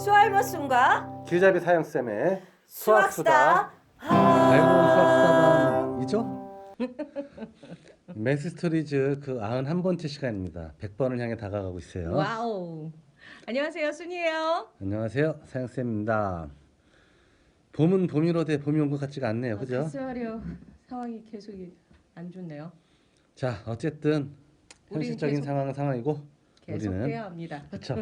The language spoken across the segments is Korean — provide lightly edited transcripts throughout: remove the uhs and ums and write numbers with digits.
수알머슴과 길잡이 사형쌤의 수학수다. 알고 수학수다방이죠? 매스스토리즈 그 91번째 시간입니다. 100번을 향해 다가가고 있어요. 와우. 안녕하세요, 순이에요. 안녕하세요, 사형쌤입니다. 봄은 봄이로 돼 봄이 온 것 같지가 않네요, 그죠? 글쎄 말이요. 상황이 계속 안 좋네요. 자, 어쨌든 우리는 현실적인 계속- 상황은 상황이고 계속 우리는 해야 합니다. 그렇죠.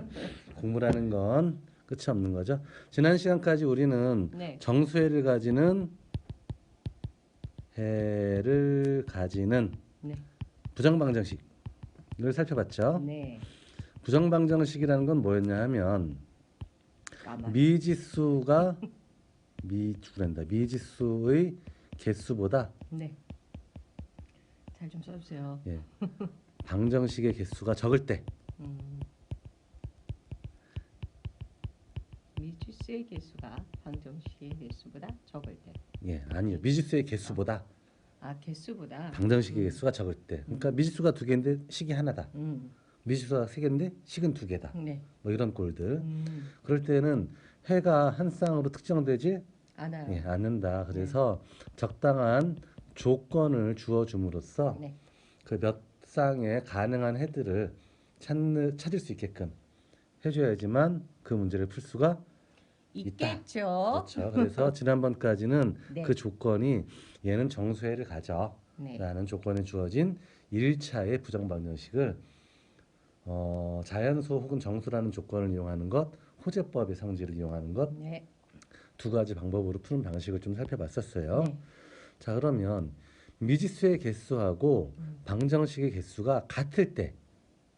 공부라는 건 끝이 없는 거죠. 지난 시간까지 우리는 네. 정수해를 가지는 네. 부정방정식을 살펴봤죠. 네. 부정방정식이라는 건 뭐였냐 하면 까만. 미지수의 개수보다 네. 잘 좀 써주세요. 예, 방정식의 개수가 적을 때 미지수의 개수가 방정식의 개수보다 적을 때. 예, 아니요. 미지수의 개수보다 개수보다. 방정식의 개수가 적을 때. 그러니까 미지수가 두 개인데 식이 하나다. 미지수가 세 개인데 식은 두 개다. 네. 뭐 이런 꼴들. 그럴 때는 해가 한 쌍으로 특정되지 알아요. 예, 않는다. 그래서 적당한 조건을 주어줌으로써 네. 그 몇 쌍의 가능한 해들을 찾을 수 있게끔 해줘야지만 그 문제를 풀 수가 있다. 있겠죠. 그렇죠. 그래서 지난번까지는 네. 그 조건이 얘는 정수해를 가져 네. 라는 조건이 주어진 1차의 부정방정식을 자연수 혹은 정수라는 조건을 이용하는 것, 호재법의 성질을 이용하는 것, 네. 두 가지 방법으로 푸는 방식을 좀 살펴봤었어요. 네. 자, 그러면 미지수의 개수하고 방정식의 개수가 같을 때,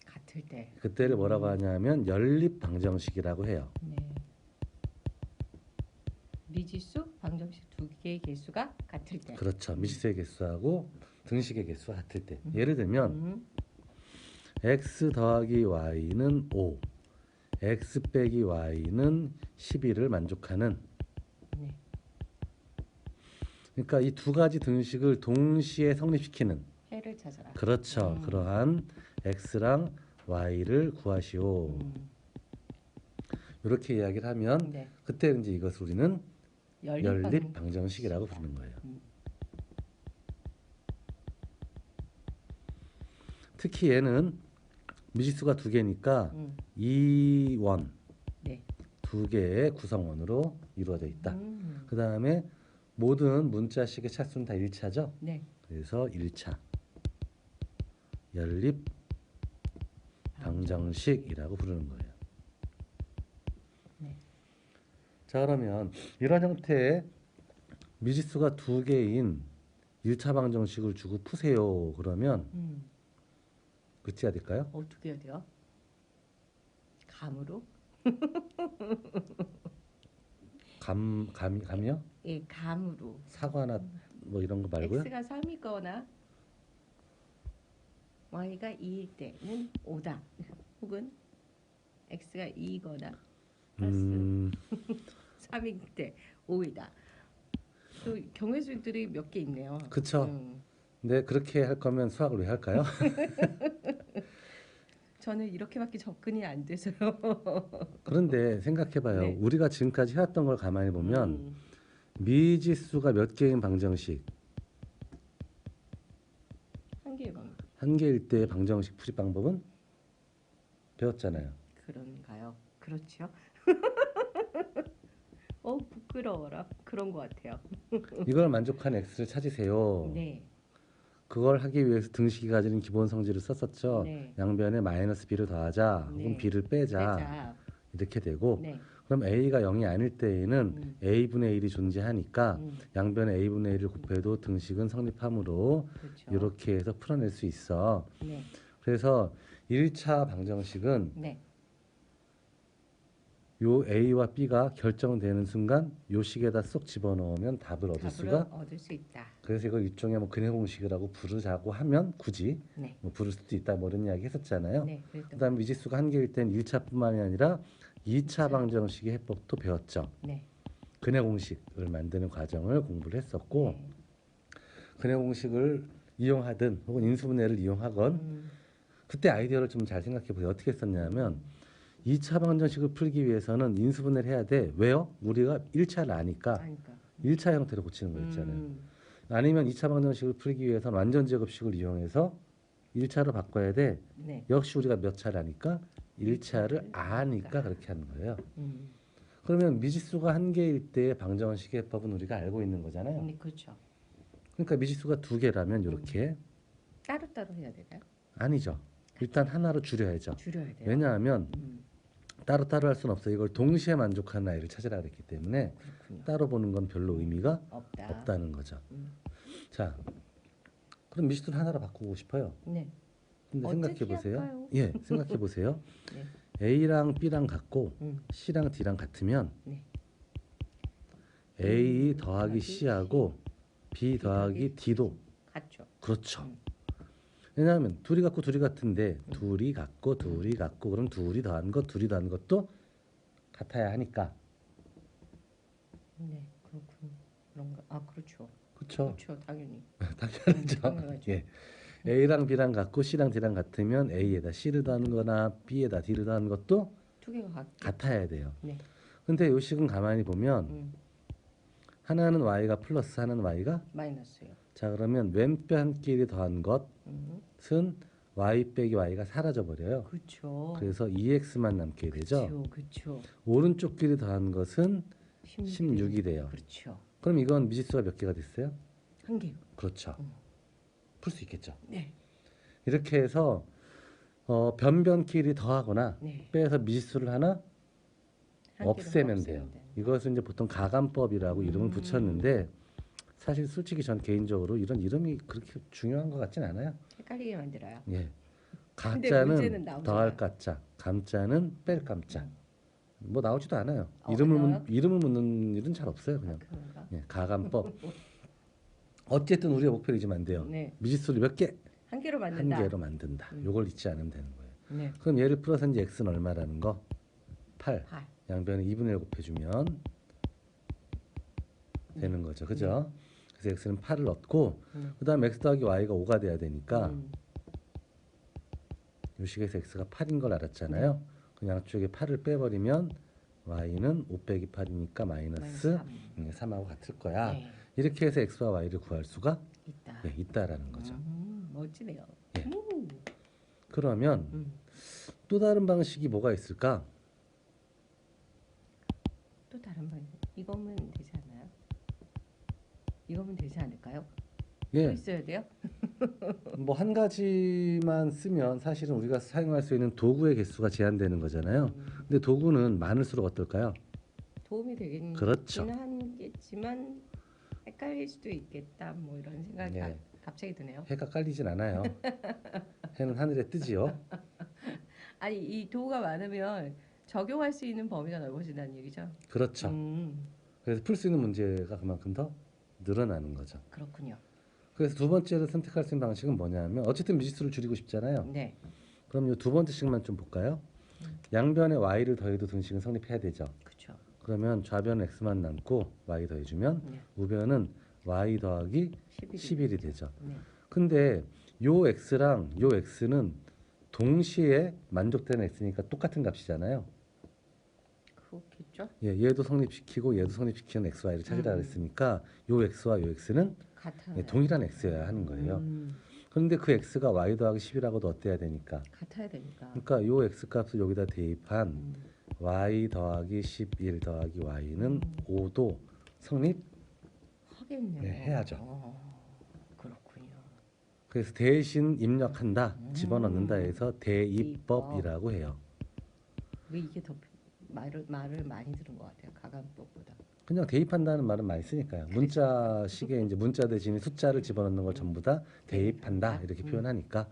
같을 때. 그때를 뭐라고 하냐면 연립 방정식이라고 해요. 네. 미지수, 방정식 두 개의 개수가 같을 때. 그렇죠. 미지수의 개수하고 등식의 개수가 같을 때. 예를 들면 음. x 더하기 y는 5, x 빼기 y는 12를 만족하는. 네. 그러니까 이 두 가지 등식을 동시에 성립시키는. 해를 찾아라. 그렇죠. 그러한 x랑 y를 구하시오. 이렇게 이야기를 하면 네. 그때 이제 이것을 우리는 연립 연립 방정식이라고 부르는 거예요. 특히 얘는 미지수가 두 개니까 2원 네. 두 개의 구성원으로 이루어져 있다. 음. 그 다음에 모든 문자식의 차수는 다 1차죠. 네. 그래서 1차 연립 방정식이라고 부르는 거예요. 네. 자, 그러면 이런 형태의 미지수가 두 개인 1차 방정식을 주고 푸세요. 그러면 어떻게 해야 될까요? 어떻게 해야 돼요? 감으로? 감이요? 예, 감으로. 사과나 뭐 이런 거 말고요? x가 3이거나 y가 2일 때는 5다. 혹은 x가 2이거나 플러스 3일 때 5이다. 또 경우의 수들이 몇 개 있네요. 그쵸. 근데 그렇게 할 거면 수학을 왜 할까요? 저는 이렇게밖에 접근이 안 돼서요. 그런데 생각해봐요. 네. 우리가 지금까지 해왔던 걸 가만히 보면 미지수가 몇 개인 방정식, 한 개의 방법. 한 개일 때의 방정식 풀이 방법은 배웠잖아요. 그런가요? 그렇죠. 부끄러워라. 그런 것 같아요. 이걸 만족한 x를 찾으세요. 네. 그걸 하기 위해서 등식이 가지는 기본 성질을 썼었죠. 네. 양변에 마이너스 b를 더하자, 네. 혹은 b를 빼자, 빼자. 이렇게 되고, 네. 그럼 a가 0이 아닐 때에는 a분의 1이 존재하니까 양변에 a분의 1을 곱해도 등식은 성립하므로 그렇죠. 이렇게 해서 풀어낼 수 있어. 네. 그래서 1차 방정식은 네. 요 a와 b가 결정되는 순간 요 식에다 쏙 집어넣으면 답을 얻을 답을 수가. 얻을 수 있다. 그래서 이걸 일종의 뭐 근해 공식이라고 부르자고 하면 굳이 네. 뭐 부를 수도 있다, 뭐 이런 이야기 했었잖아요. 네. 그랬던 그다음에 미지수가 한 개일 땐 1차뿐만이 아니라 2차 차. 방정식의 해법도 배웠죠. 네. 근해 공식을 만드는 과정을 공부를 했었고, 네. 근해 공식을 이용하든 혹은 인수분해를 이용하건 그때 아이디어를 좀 잘 생각해 보세요. 어떻게 했었냐면 2차 방정식을 풀기 위해서는 인수분해를 해야 돼. 왜요? 우리가 1차를 아니까 아니까. 1차 형태로 고치는 거 있잖아요. 아니면 2차 방정식을 풀기 위해서는 완전 제곱식을 이용해서 1차로 바꿔야 돼. 네. 역시 우리가 몇 차를 아니까 1차를 일차를 아니까 아니까. 그렇게 하는 거예요. 음. 그러면 미지수가 한 개일 때의 방정식의 법은 우리가 알고 있는 거잖아요. 그렇죠. 그러니까 미지수가 두 개라면 이렇게 따로따로 해야 되나요? 아니죠. 일단 하나로 줄여야죠. 줄여야 돼요. 왜냐하면 음. 따로따로 할 수는 없어요. 이걸 동시에 만족하는 아이를 찾으라 그랬기 때문에 그렇군요. 따로 보는 건 별로 의미가 없다. 없다는 거죠. 음. 자, 그럼 미지수를 하나로 바꾸고 싶어요. 네. 근데 어떻게 생각해 보세요. 할까요? 예, 생각해 보세요. 네. A랑 B랑 같고 음. C랑 D랑 같으면 네. A 더하기 더하기 C하고 B 더하기 D도 같죠. 그렇죠. 음. 왜냐하면 둘이 같고 둘이 같은데 둘이 같고 둘이 같고 그럼 둘이 더한 것 둘이 더한 것도 같아야 하니까 네. 그렇군. 그런가? 아, 그렇죠. 그렇죠. 그렇죠. 당연히. 당연하죠. 당연하죠. 예. A랑 B랑 같고 C랑 D랑 같으면 A에다 C를 더하는 거나 B에다 D를 더하는 것도 두 개가 같아야 돼요. 네. 근데 요 식은 가만히 보면 음. 하나는 Y가 플러스 하나는 Y가 마이너스요. 자 그러면 왼편끼리 더한 것은 Y 빼기 Y가 사라져 버려요. 그렇죠. 그래서 2X만 남게 되죠. 그렇죠. 그렇죠. 오른쪽끼리 더한 것은 16이 돼요. 그렇죠. 그럼 이건 미지수가 몇 개가 됐어요? 한 개요. 그렇죠. 풀 수 있겠죠. 네. 이렇게 해서 변변끼리 더하거나 네. 빼서 미지수를 하나 한 없애면 개로 돼요. 없애면 이것은 이제 보통 가감법이라고 이름을 붙였는데 사실 솔직히 전 개인적으로 이런 이름이 그렇게 중요한 것 같진 않아요. 헷갈리게 만들어요. 예. 근데 가짜는 문제는 나오잖아요. 더할 가짜, 감짜는 뺄 감짜. 뭐 나오지도 않아요. 안 나와요? 이름을 묻는 일은 잘 없어요. 그냥 그런가? 예, 가감법. 어쨌든 우리의 목표를 잊으면 안 돼요. 네. 미지수를 몇 개? 한 개로 한 만든다. 개로 만든다. 요걸 잊지 않으면 되는 거예요. 네. 그럼 얘를 풀어서 이제 x는 얼마라는 거? 8. 8. 양변에 2분의 1 곱해주면 되는 거죠. 그죠? 그래서 x는 8을 넣고 그 다음 x 더하기 y가 5가 돼야 되니까 요 식에서 x가 8인 걸 알았잖아요. 그 양쪽에 8을 빼버리면 y는 5 빼기 8이니까 마이너스 3하고 같을 거야. 네. 이렇게 해서 x와 y를 구할 수가 있다. 예, 있다라는 거죠. 멋지네요. 예. 그러면 또 다른 방식이 뭐가 있을까? 또 다른 방 이거면 되지 않나요? 이거면 되지 않을까요? 또 예, 있어야 돼요? 뭐 한 가지만 쓰면 사실은 우리가 사용할 수 있는 도구의 개수가 제한되는 거잖아요. 근데 도구는 많을수록 어떨까요? 도움이 되긴 그렇죠. 하겠지만 헷갈릴 수도 있겠다. 뭐 이런 생각이 예. 갑자기 드네요. 해가 깔리진 않아요. 해는 하늘에 뜨지요. 아니 이 도구가 많으면 적용할 수 있는 범위가 넓어진다는 얘기죠. 그렇죠. 그래서 풀 수 있는 문제가 그만큼 더 늘어나는 거죠. 그렇군요. 그래서 두 번째로 선택할 수 있는 방식은 뭐냐면 어쨌든 미지수를 줄이고 싶잖아요. 네. 그럼 이 두 번째 식만 좀 볼까요? 양변에 y를 더해도 등식은 성립해야 되죠. 그렇죠. 그러면 좌변은 x만 남고 y 더해주면 네. 우변은 y 더하기 11이 11이 되죠. 네. 근데 요 x랑 요 x는 동시에 만족되는 x니까 똑같은 값이잖아요. 그렇겠죠. 예, 얘도 성립시키고 얘도 성립시키는 x, y를 찾으라 그랬으니까 요 x와 요 x는 같아요. 예, 동일한 x여야 하는 거예요. 그런데 그 x가 y 더하기 10이라고도 어때야 되니까? 같아야 되니까. 그러니까 요 x 값을 여기다 대입한 y 더하기 11 더하기 y는 5도 성립 하겠네요. 네, 해야죠. 그렇군요. 그래서 대신 입력한다, 집어넣는다 해서 대입법이라고 해요. 왜 이게 더 말을 많이 들은 것 같아요. 가감법보다. 그냥 대입한다는 말은 많이 쓰니까요. 문자식에 이제 문자 대신에 숫자를 집어넣는 걸 전부 다 대입한다 이렇게 표현하니까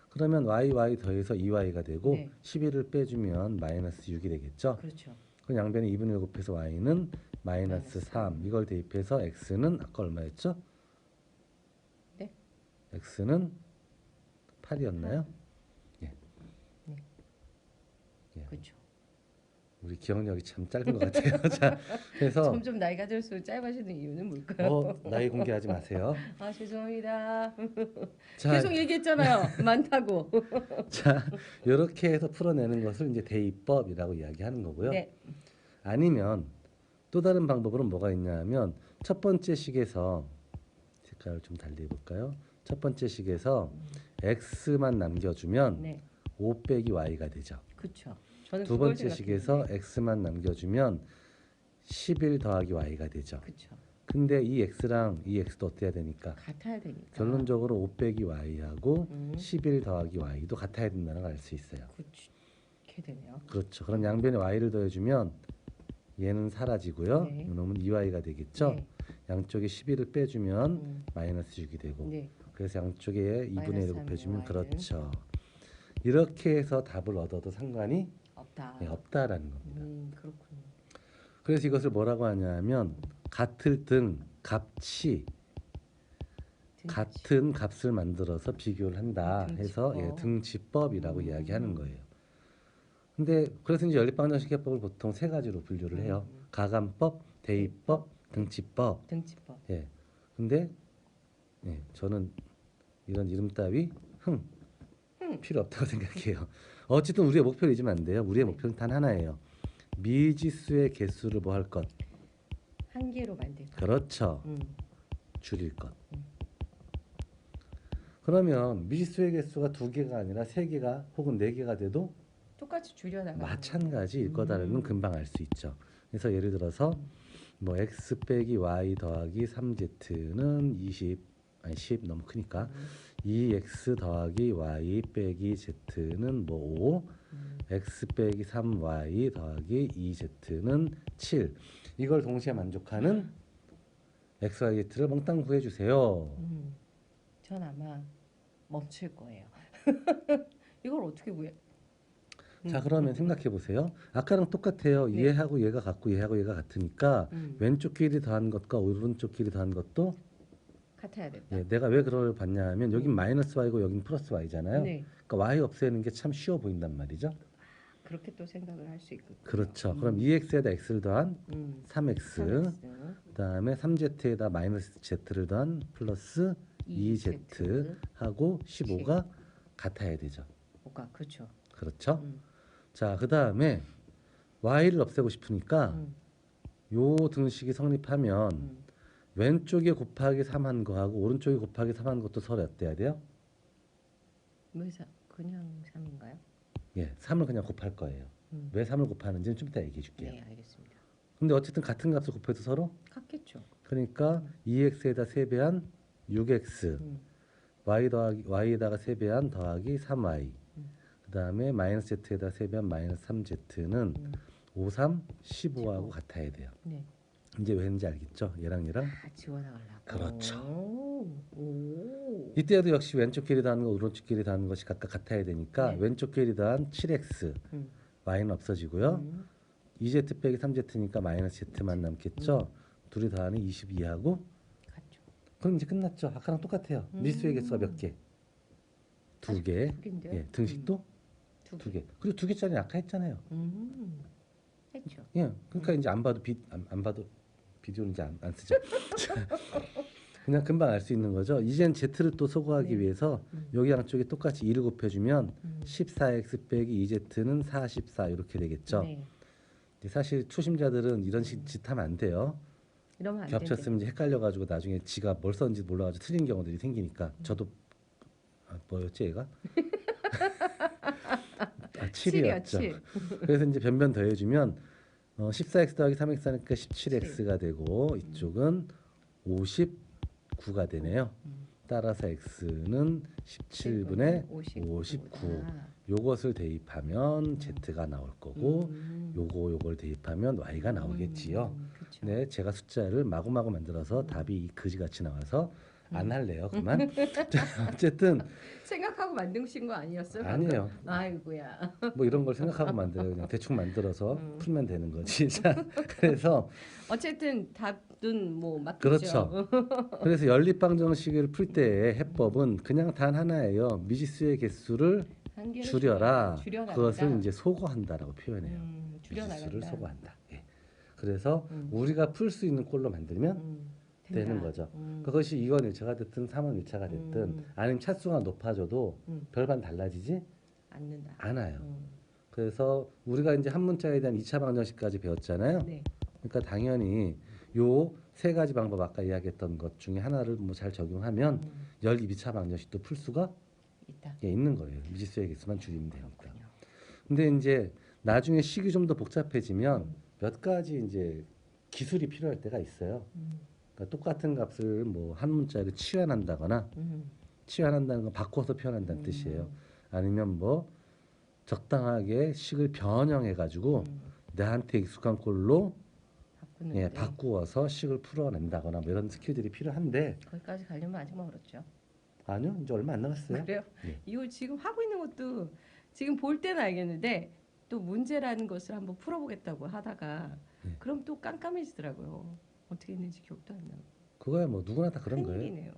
그러면 y 더해서 2y가 되고 네. 11을 빼주면 마이너스 6이 되겠죠. 그렇죠. 그 양변에 2분의 1 곱해서 y는 마이너스 3 이걸 대입해서 x는 아까 얼마였죠? 네. x는 8이었나요? 예. 네. 예. 그렇죠. 우리 기억력이 참 짧은 것 같아요. 자, 그래서 점점 나이가 들수록 짧아지는 이유는 뭘까요? 나이 공개하지 마세요. 아 죄송합니다. 자, 계속 얘기했잖아요. 많다고. 자, 이렇게 해서 풀어내는 것을 이제 대입법이라고 이야기하는 거고요. 네. 아니면 또 다른 방법으로는 뭐가 있냐면 첫 번째 식에서 색깔을 좀 달리 해볼까요? 첫 번째 식에서 x만 남겨주면 네. 5 빼기 y가 되죠. 그렇죠. 저는 두 번째 식에서 x만 남겨주면 11 더하기 y가 되죠. 그렇죠. 근데 이 x랑 이 x도 어때야 되니까 같아야 되니까. 결론적으로 5 빼기 y하고 음. 11 더하기 y도 같아야 된다는 걸 알 수 있어요. 그렇게 되네요. 그렇죠. 그럼 양변에 y를 더해주면 얘는 사라지고요. 네. 이놈은 2y가 되겠죠. 네. 양쪽에 11을 빼주면 음. 마이너스 6이 되고 네. 그래서 양쪽에 2분의 1을 곱해주면 Y는 그렇죠. 이렇게 해서 답을 얻어도 상관이 없다. 없다라는 겁니다. 그렇군요. 그래서 이것을 뭐라고 하냐면 같을 등 값이 같은 값을 만들어서 비교를 한다 해서 등지법이라고 이야기하는 거예요. 근데 그래서 이제 연립방정식해법을 보통 세 가지로 분류를 해요. 가감법, 대입법, 등지법. 등치법. 예. 근데 저는 이런 이름 따위 필요 없다고 생각해요. 어쨌든 우리의 목표를 잊으면 안 돼요. 우리의 목표는 단 하나예요. 미지수의 개수를 뭐 할 것? 한 개로 만들 것. 그렇죠. 음. 줄일 것. 그러면 미지수의 개수가 2개가 아니라 3개가 혹은 4개가 돼도 똑같이 줄여나가. 마찬가지일 거다라는 건 금방 알 수 있죠. 그래서 예를 들어서 뭐 x 빼기 y 더하기 3z는 10 너무 크니까 2x 더하기 y 빼기 z는 뭐 5, x 빼기 3y 더하기 2z는 7. 이걸 동시에 만족하는 x, y, z를 몽땅 구해주세요. 전 아마 멈출 거예요. 이걸 어떻게 구해? 자, 그러면 생각해 보세요. 아까랑 똑같아요. 네. 얘하고 얘가 같고 얘하고 얘가 같으니까 왼쪽 길이 더한 것과 오른쪽 길이 더한 것도 같아야 된다. 내가 왜 그걸 봤냐 하면 여긴 마이너스 y고 여긴 플러스 y잖아요. 네. 그러니까 y 없애는 게 참 쉬워 보인단 말이죠. 그렇게 또 생각을 할 수 있고. 그렇죠. 그럼 2x에다 x를 더한 3x, 그다음에 3z에다 마이너스 z를 더한 플러스 2z 하고 15가 같아야 되죠. 뭐가 그렇죠. 그렇죠. 자, 그다음에 y를 없애고 싶으니까 요 등식이 성립하면 왼쪽에 곱하기 3한 거하고 오른쪽에 곱하기 3한 것도 서로 어때야 돼요? 왜 그냥 3인가요? 예, 3을 그냥 곱할 거예요. 왜 3을 곱하는지는 좀 이따 얘기해 줄게요. 네, 알겠습니다. 근데 어쨌든 같은 값을 곱해도 서로 같겠죠. 그러니까 2x에다 3배한 6x y 더하기 y에다가 3배한 더하기 3y 그다음에 마이너스 z에다 3배한 마이너스 3z는 5, 3, 15하고 같아야 돼요. 네. 이제 왜인지 알겠죠? 얘랑 다 지워나가려고. 그렇죠. 오. 이때도 역시 왼쪽 길이 더하는 거 오른쪽 길이 더하는 것이 각각 같아야 되니까 네. 왼쪽 길이 더한 7x y는 없어지고요. 2z 빼기 3z니까 마이너스 z만 남겠죠. 둘이 더하는 22하고 같죠. 그럼 이제 끝났죠. 아까랑 똑같아요. 미지수의 개수가 몇 개? 2개. 두 개인데요? 예, 등식도 두 개. 그리고 2개짜리 아까 했잖아요. 했죠. 예, 그러니까 이제 안 봐도 안 봐도 비디오는 이제 안 쓰죠. 그냥 금방 알 수 있는 거죠. 이젠 z를 또 소거하기 위해서 여기 양쪽에 똑같이 2를 곱해주면 14x 빼기 2z는 44 이렇게 되겠죠. 네. 사실 초심자들은 이런 짓 하면 안 돼요. 이러면 안 겹쳤으면 이제 헷갈려가지고 나중에 지가 뭘 썼는지 몰라가지고 틀린 경우들이 생기니까 저도 뭐였지 얘가? 7이었죠. 7. 그래서 이제 변변 더해주면 14x 더하기 3x 하니까 17x가 되고 이쪽은 59가 되네요. 따라서 x는 17분의 59. 요것을 대입하면 z가 나올 거고 요걸 대입하면 y가 나오겠지요. 그쵸. 네, 제가 숫자를 마구마구 만들어서 답이 그지같이 나와서 안 할래요. 그만. 자, 어쨌든 생각하고 만드신 거 아니었어요? 아니에요. 아이고야. 뭐 이런 걸 생각하고 만들어요. 그냥 대충 만들어서 풀면 되는 거지. 자, 그래서 어쨌든 답은 뭐 맞겠죠. 그렇죠. 그래서 연립방정식을 풀 때의 해법은 그냥 단 하나예요. 미지수의 개수를 한계를 줄여라. 줄여나간다. 그것을 이제 소거한다라고 표현해요. 줄여나간다. 미지수를 소거한다. 예. 그래서 음. 우리가 풀 수 있는 꼴로 만들면 되는 된다. 거죠. 그것이 2번 1차가 됐든 3번 1차가 됐든 아니면 차수가 높아져도 별반 달라지지 않는다. 않아요. 그래서 우리가 이제 한 문자에 대한 2차 방정식까지 배웠잖아요. 네. 그러니까 당연히 요 세 가지 방법 아까 이야기했던 것 중에 하나를 뭐 잘 적용하면 12차 방정식도 풀 수가 있다. 예, 있는 거예요. 미지수의 개수만 줄이면 되니까. 그렇군요. 근데 이제 나중에 식이 좀 더 복잡해지면 몇 가지 이제 기술이 필요할 때가 있어요. 그러니까 똑같은 값을 뭐 한 문자를 치환한다거나 치환한다는 건 바꿔서 표현한다는 뜻이에요. 아니면 뭐 적당하게 식을 변형해 가지고 내한테 익숙한 꼴로 예, 바꾸어서 식을 풀어낸다거나 뭐 이런 스킬들이 필요한데 거기까지 가려면 아직 멀었죠. 아니요 이제 얼마 안 남았어요. 그래요? 예. 이거 지금 하고 있는 것도 지금 볼 때는 알겠는데 또 문제라는 것을 한번 풀어보겠다고 하다가 그럼 또 깜깜해지더라고요. 어떻게 했는지 기억도 안 나고. 그거야 뭐 누구나 다 그런 거예요. 큰일이네요.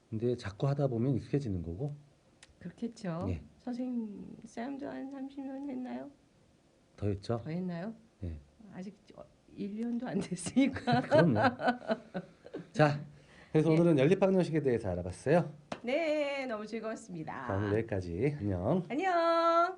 근데 자꾸 하다 보면 익숙해지는 거고. 그렇겠죠. 예. 선생님 쌤도 한 30년 했나요? 더 했죠. 더 했나요? 예. 아직 1년도 안 됐으니까. 그럼요. 자, 그래서 예. 오늘은 연립방정식에 대해서 알아봤어요. 네, 너무 즐거웠습니다. 자, 오늘 여기까지. 안녕. 안녕.